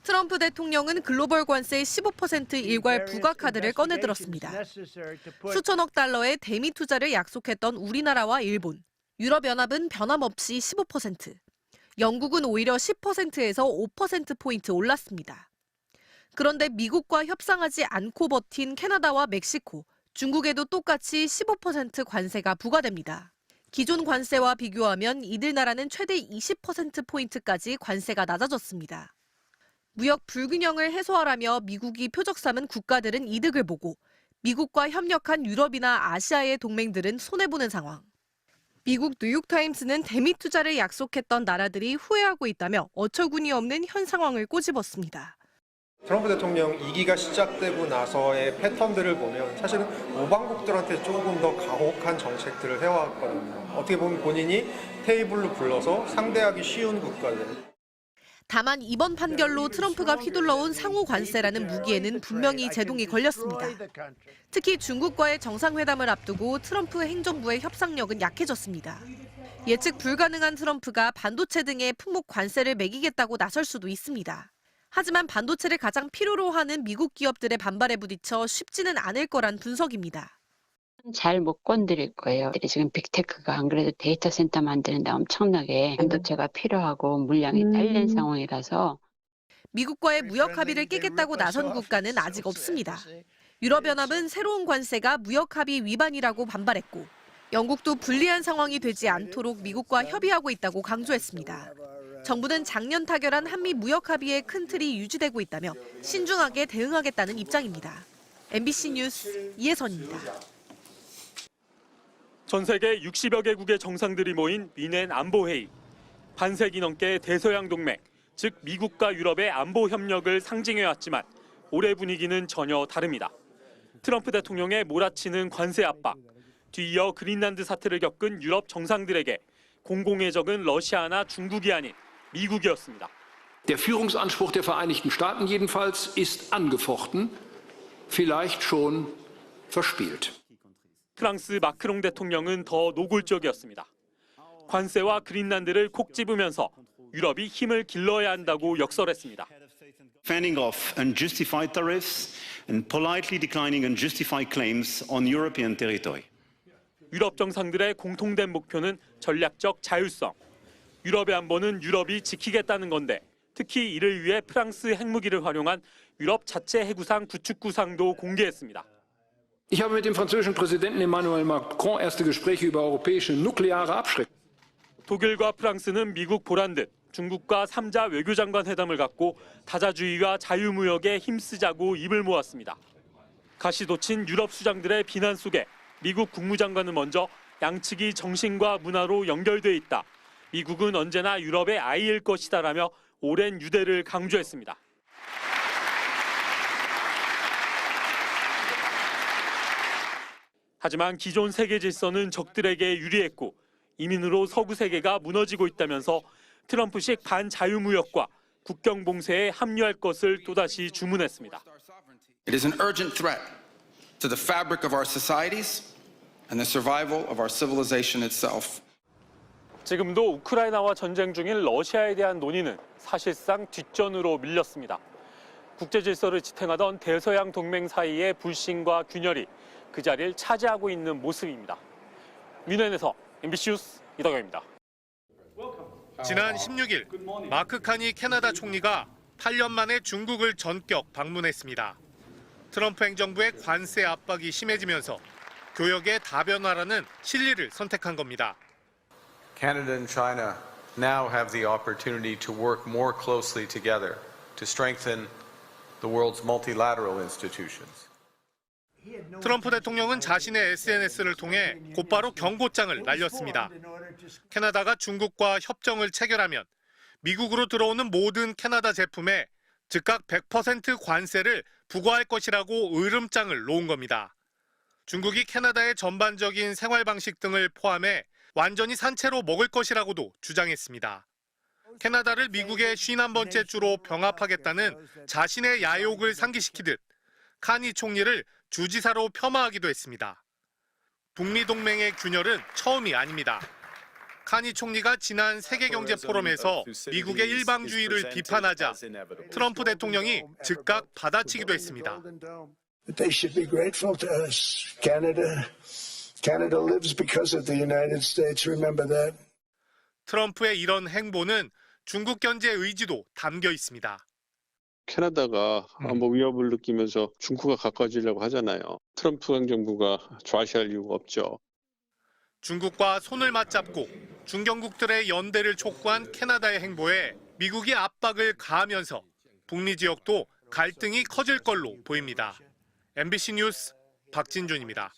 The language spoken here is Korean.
트럼프 대통령은 글로벌 관세 15% 일괄 부과 카드를 꺼내들었습니다. 수천억 달러의 대미 투자를 약속했던 우리나라와 일본, 유럽연합은 변함없이 15%, 영국은 오히려 10%에서 5%포인트 올랐습니다. 그런데 미국과 협상하지 않고 버틴 캐나다와 멕시코, 중국에도 똑같이 15% 관세가 부과됩니다. 기존 관세와 비교하면 이들 나라는 최대 20%포인트까지 관세가 낮아졌습니다. 무역 불균형을 해소하라며 미국이 표적 삼은 국가들은 이득을 보고 미국과 협력한 유럽이나 아시아의 동맹들은 손해보는 상황. 미국 뉴욕타임스는 대미 투자를 약속했던 나라들이 후회하고 있다며 어처구니 없는 현 상황을 꼬집었습니다. 트럼프 대통령 2기가 시작되고 나서의 패턴들을 보면 사실은 우방국들한테 조금 더 가혹한 정책들을 해왔거든요. 어떻게 보면 본인이 테이블로 불러서 상대하기 쉬운 국가들. 다만 이번 판결로 트럼프가 휘둘러온 상호 관세라는 무기에는 분명히 제동이 걸렸습니다. 특히 중국과의 정상회담을 앞두고 트럼프 행정부의 협상력은 약해졌습니다. 예측 불가능한 트럼프가 반도체 등의 품목 관세를 매기겠다고 나설 수도 있습니다. 하지만 반도체를 가장 필요로 하는 미국 기업들의 반발에 부딪혀 쉽지는 않을 거란 분석입니다. 잘 못 건드릴 거예요. 지금 빅테크가 안 그래도 데이터 센터 만드는데 엄청나게 반도체가 필요하고 물량이 딸린 상황이라서 미국과의 무역 합의를 깨겠다고 나선 국가는 아직 없습니다. 유럽연합은 새로운 관세가 무역 합의 위반이라고 반발했고 영국도 불리한 상황이 되지 않도록 미국과 협의하고 있다고 강조했습니다. 정부는 작년 타결한 한미 무역 합의의 큰 틀이 유지되고 있다며 신중하게 대응하겠다는 입장입니다. MBC 뉴스 이혜선입니다. 전 세계 60여 개국의 정상들이 모인 미넨 안보회의. 반세기 넘게 대서양 동맹, 즉 미국과 유럽의 안보 협력을 상징해왔지만 올해 분위기는 전혀 다릅니다. 트럼프 대통령의 몰아치는 관세 압박, 뒤이어 그린란드 사태를 겪은 유럽 정상들에게 공공의 적은 러시아나 중국이 아닌 미국이었습니다. Der Führungsanspruch der Vereinigten Staaten jedenfalls ist angefochten, vielleicht schon verspielt. 프랑스 마크롱 대통령은 더 노골적이었습니다. 관세와 그린란드를 콕 집으면서 유럽이 힘을 길러야 한다고 역설했습니다. Fending off unjustified tariffs and politely declining unjustified claims on European territory. 유럽 정상들의 공통된 목표는 전략적 자율성. 유럽의 안보는 유럽이 지키겠다는 건데 특히 이를 위해 프랑스 핵무기를 활용한 유럽 자체 해구상 구축 구상도 공개했습니다. Ich habe mit dem französischen Präsidenten Emmanuel Macron erste Gespräche über europäische nukleare Abschreckung. 독일과 프랑스는 미국 보란 듯 중국과 3자 외교장관 회담을 갖고 다자주의와 자유무역에 힘쓰자고 입을 모았습니다. 가시돋친 유럽 수장들의 비난 속에 미국 국무장관은 먼저 양측이 정신과 문화로 연결돼 있다. 미국은 언제나 유럽의 아이일 것이다라며 오랜 유대를 강조했습니다. 하지만 기존 세계 질서는 적들에게 유리했고 이민으로 서구 세계가 무너지고 있다면서 트럼프식 반자유무역과 국경 봉쇄에 합류할 것을 또다시 주문했습니다. It is an urgent threat to the fabric of our societies and the survival of our civilization itself. 지금도 우크라이나와 전쟁 중인 러시아에 대한 논의는 사실상 뒷전으로 밀렸습니다. 국제 질서를 지탱하던 대서양 동맹 사이의 불신과 균열이 그 자리를 차지하고 있는 모습입니다. 뮌헨에서 MBC 뉴스 이덕영입니다. 지난 16일 마크 카니 캐나다 총리가 8년 만에 중국을 전격 방문했습니다. 트럼프 행정부의 관세 압박이 심해지면서 교역의 다변화라는 실리를 선택한 겁니다. Canada and China now have the opportunity to work more closely together to strengthen the world's multilateral institutions. 트럼프 대통령은 자신의 SNS를 통해 곧바로 경고장을 날렸습니다. 캐나다가 중국과 협정을 체결하면 미국으로 들어오는 모든 캐나다 제품에 즉각 100% 관세를 부과할 것이라고 으름장을 놓은 겁니다. 중국이 캐나다의 전반적인 생활 방식 등을 포함해 완전히 산채로 먹을 것이라고도 주장했습니다. 캐나다를 미국의 51번째 주로 병합하겠다는 자신의 야욕을 상기시키듯 카니 총리를 주지사로 폄하하기도 했습니다. 북미 동맹의 균열은 처음이 아닙니다. 카니 총리가 지난 세계경제 포럼에서 미국의 일방주의를 비판하자 트럼프 대통령이 즉각 받아치기도 했습니다. They should be grateful to us. Canada lives because of the United States. Remember that. 트럼프의 이런 행보는 중국 견제의 의지도 담겨 있습니다. 캐나다가 안보 위협을 느끼면서 중국과 가까워지려고 하잖아요. 트럼프 행정부가 좌시할 이유가 없죠. 중국과 손을 맞잡고 중견국들의 연대를 촉구한 캐나다의 행보에 미국이 압박을 가하면서 북미 지역도 갈등이 커질 걸로 보입니다. MBC 뉴스 박진준입니다.